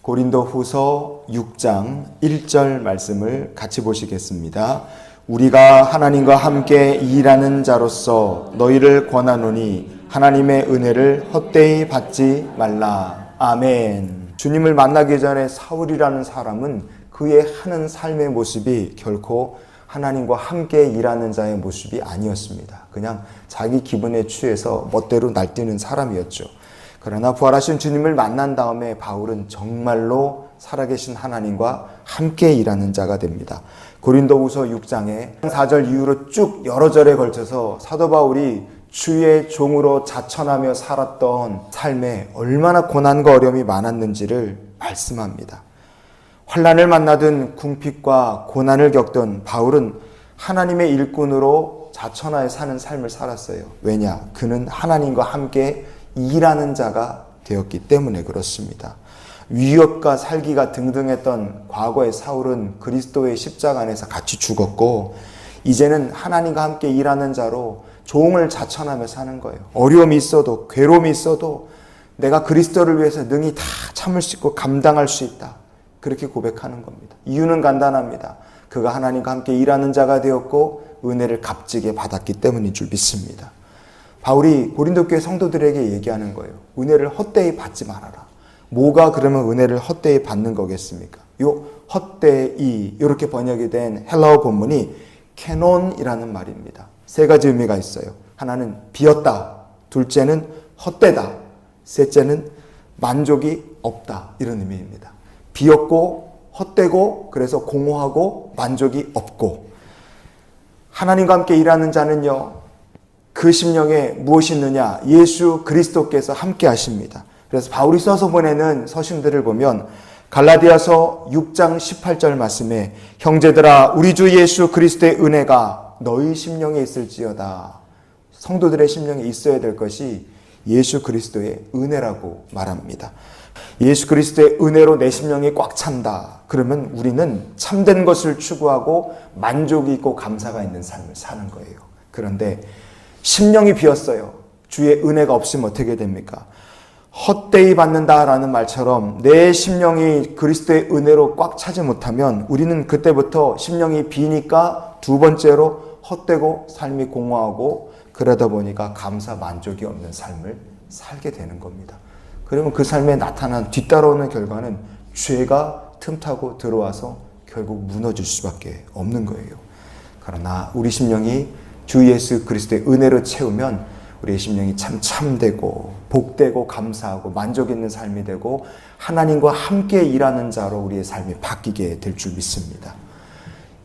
고린도후서 6장 1절 말씀을 같이 보시겠습니다. 우리가 하나님과 함께 일하는 자로서 너희를 권하노니 하나님의 은혜를 헛되이 받지 말라. 아멘. 주님을 만나기 전에 사울이라는 사람은 그의 하는 삶의 모습이 결코 하나님과 함께 일하는 자의 모습이 아니었습니다. 그냥 자기 기분에 취해서 멋대로 날뛰는 사람이었죠. 그러나 부활하신 주님을 만난 다음에 바울은 정말로 살아계신 하나님과 함께 일하는 자가 됩니다. 고린도후서 6장에 4절 이후로 쭉 여러 절에 걸쳐서 사도 바울이 주의 종으로 자천하며 살았던 삶에 얼마나 고난과 어려움이 많았는지를 말씀합니다. 환난을 만나든 궁핍과 고난을 겪던 바울은 하나님의 일꾼으로 자천하에 사는 삶을 살았어요. 왜냐? 그는 하나님과 함께 일하는 자가 되었기 때문에 그렇습니다. 위협과 살기가 등등했던 과거의 사울은 그리스도의 십자가 안에서 같이 죽었고, 이제는 하나님과 함께 일하는 자로 종을 자천하며 사는 거예요. 어려움이 있어도 괴로움이 있어도 내가 그리스도를 위해서 능히 다 참을 수 있고 감당할 수 있다. 그렇게 고백하는 겁니다. 이유는 간단합니다. 그가 하나님과 함께 일하는 자가 되었고 은혜를 값지게 받았기 때문인 줄 믿습니다. 바울이 고린도 교회 성도들에게 얘기하는 거예요. 은혜를 헛되이 받지 말아라. 뭐가 그러면 은혜를 헛되이 받는 거겠습니까? 요 헛되이 이렇게 번역이 된 헬라어 본문이 캐논이라는 말입니다. 세 가지 의미가 있어요. 하나는 비었다, 둘째는 헛되다, 셋째는 만족이 없다, 이런 의미입니다. 비었고 헛되고 그래서 공허하고 만족이 없고, 하나님과 함께 일하는 자는요, 그 심령에 무엇이 있느냐? 예수 그리스도께서 함께 하십니다. 그래서 바울이 써서 보내는 서신들을 보면 갈라디아서 6장 18절 말씀에 형제들아 우리 주 예수 그리스도의 은혜가 너희 심령에 있을지어다. 성도들의 심령에 있어야 될 것이 예수 그리스도의 은혜라고 말합니다. 예수 그리스도의 은혜로 내 심령이 꽉 찬다. 그러면 우리는 참된 것을 추구하고 만족이 있고 감사가 있는 삶을 사는 거예요. 그런데 심령이 비었어요. 주의 은혜가 없으면 어떻게 됩니까? 헛되이 받는다라는 말처럼 내 심령이 그리스도의 은혜로 꽉 차지 못하면 우리는 그때부터 심령이 비니까 두 번째로 헛되고 삶이 공허하고 그러다 보니까 감사 만족이 없는 삶을 살게 되는 겁니다. 그러면 그 삶에 나타난 뒤따라오는 결과는 죄가 틈타고 들어와서 결국 무너질 수밖에 없는 거예요. 그러나 우리 심령이 주 예수 그리스도의 은혜로 채우면 우리의 심령이 참되고 복되고 감사하고 만족 있는 삶이 되고 하나님과 함께 일하는 자로 우리의 삶이 바뀌게 될 줄 믿습니다.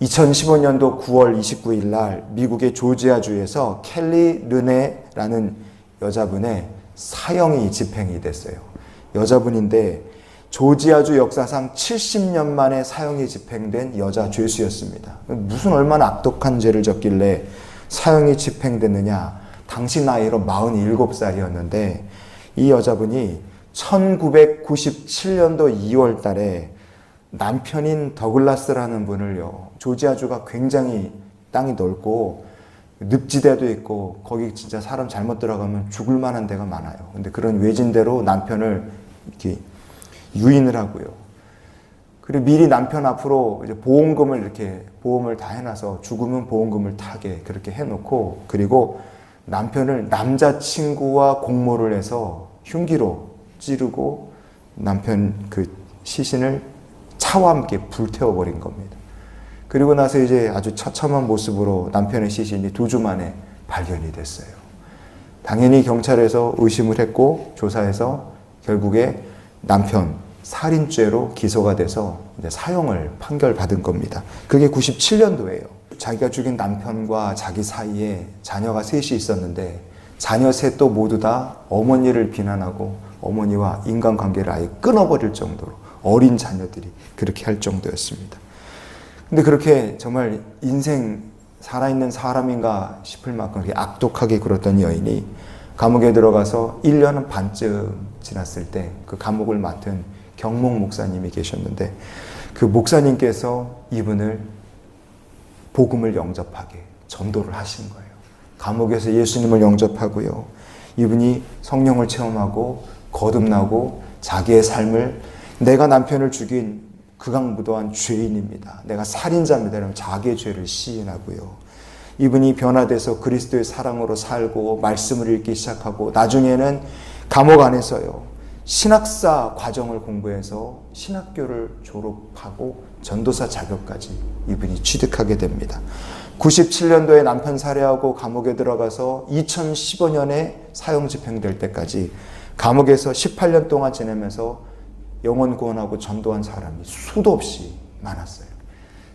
2015년도 9월 29일 날 미국의 조지아주에서 켈리 르네라는 여자분의 사형이 집행이 됐어요. 여자분인데 조지아주 역사상 70년 만에 사형이 집행된 여자 죄수였습니다. 무슨 얼마나 악독한 죄를 졌길래 사형이 집행됐느냐? 당시 나이로 47살이었는데 이 여자분이 1997년도 2월 달에 남편인 더글라스라는 분을요, 조지아주가 굉장히 땅이 넓고 늪지대도 있고 거기 진짜 사람 잘못 들어가면 죽을 만한 데가 많아요. 근데 그런 외진대로 남편을 이렇게 유인을 하고요. 그리고 미리 남편 앞으로 이제 보험금을 이렇게 보험을 다 해놔서 죽으면 보험금을 타게 그렇게 해놓고, 그리고 남편을 남자친구와 공모를 해서 흉기로 찌르고 남편 그 시신을 차와 함께 불태워버린 겁니다. 그리고 나서 이제 아주 처참한 모습으로 남편의 시신이 2주 만에 발견이 됐어요. 당연히 경찰에서 의심을 했고 조사해서 결국에 남편 살인죄로 기소가 돼서 이제 사형을 판결받은 겁니다. 그게 97년도예요. 자기가 죽인 남편과 자기 사이에 자녀가 셋이 있었는데 자녀 셋도 모두 다 어머니를 비난하고 어머니와 인간관계를 아예 끊어버릴 정도로 어린 자녀들이 그렇게 할 정도였습니다. 근데 그렇게 정말 인생 살아있는 사람인가 싶을 만큼 그렇게 악독하게 굴었던 여인이 감옥에 들어가서 1년 반쯤 지났을 때 그 감옥을 맡은 경목 목사님이 계셨는데 그 목사님께서 이분을 복음을 영접하게 전도를 하신 거예요. 감옥에서 예수님을 영접하고요. 이분이 성령을 체험하고 거듭나고 자기의 삶을 내가 남편을 죽인 극악무도한 죄인입니다. 내가 살인자입니다. 이러면 자기의 죄를 시인하고요. 이분이 변화돼서 그리스도의 사랑으로 살고 말씀을 읽기 시작하고 나중에는 감옥 안에서요. 신학사 과정을 공부해서 신학교를 졸업하고 전도사 자격까지 이분이 취득하게 됩니다. 97년도에 남편 살해하고 감옥에 들어가서 2015년에 사형 집행될 때까지 감옥에서 18년 동안 지내면서 영혼 구원하고 전도한 사람이 수도 없이 많았어요.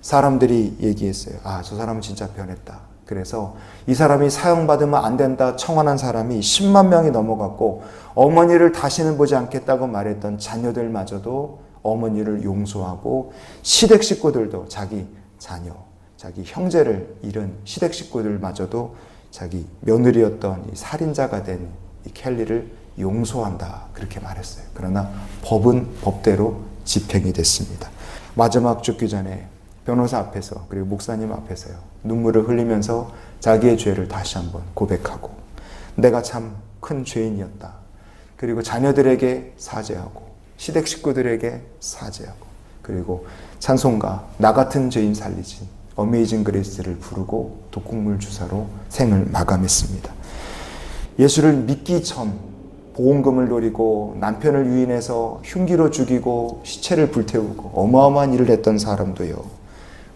사람들이 얘기했어요. 아, 저 사람은 진짜 변했다. 그래서 이 사람이 사형받으면 안 된다 청원한 사람이 10만 명이 넘어갔고 어머니를 다시는 보지 않겠다고 말했던 자녀들마저도 어머니를 용서하고 시댁 식구들도 자기 자녀, 자기 형제를 잃은 시댁 식구들마저도 자기 며느리였던 이 살인자가 된 이 켈리를 용서한다 그렇게 말했어요. 그러나 법은 법대로 집행이 됐습니다. 마지막 죽기 전에 변호사 앞에서 그리고 목사님 앞에서요. 눈물을 흘리면서 자기의 죄를 다시 한번 고백하고 내가 참 큰 죄인이었다. 그리고 자녀들에게 사죄하고 시댁 식구들에게 사죄하고 그리고 찬송가 나 같은 죄인 살리신 어메이징 그레이스를 부르고 독국물 주사로 생을 마감했습니다. 예수를 믿기 전 보험금을 노리고 남편을 유인해서 흉기로 죽이고 시체를 불태우고 어마어마한 일을 했던 사람도요.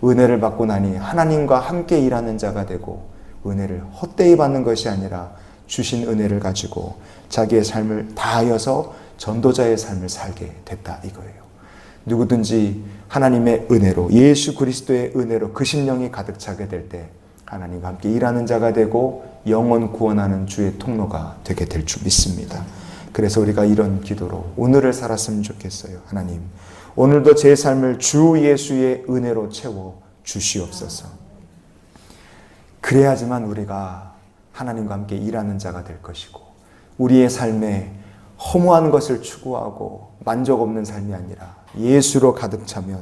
은혜를 받고 나니 하나님과 함께 일하는 자가 되고 은혜를 헛되이 받는 것이 아니라 주신 은혜를 가지고 자기의 삶을 다하여서 전도자의 삶을 살게 됐다 이거예요. 누구든지 하나님의 은혜로 예수 그리스도의 은혜로 그 심령이 가득 차게 될 때 하나님과 함께 일하는 자가 되고 영혼 구원하는 주의 통로가 되게 될 줄 믿습니다. 그래서 우리가 이런 기도로 오늘을 살았으면 좋겠어요. 하나님, 오늘도 제 삶을 주 예수의 은혜로 채워 주시옵소서. 그래야지만 우리가 하나님과 함께 일하는 자가 될 것이고 우리의 삶에 허무한 것을 추구하고 만족 없는 삶이 아니라 예수로 가득 차면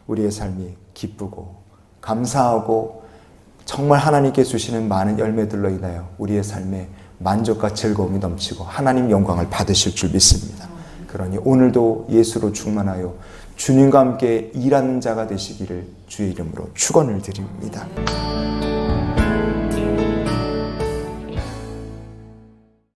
우리의 삶이 기쁘고 감사하고 정말 하나님께 주시는 많은 열매들로 인하여 우리의 삶에 만족과 즐거움이 넘치고 하나님 영광을 받으실 줄 믿습니다. 그러니 오늘도 예수로 충만하여 주님과 함께 일하는 자가 되시기를 주의 이름으로 축원을 드립니다.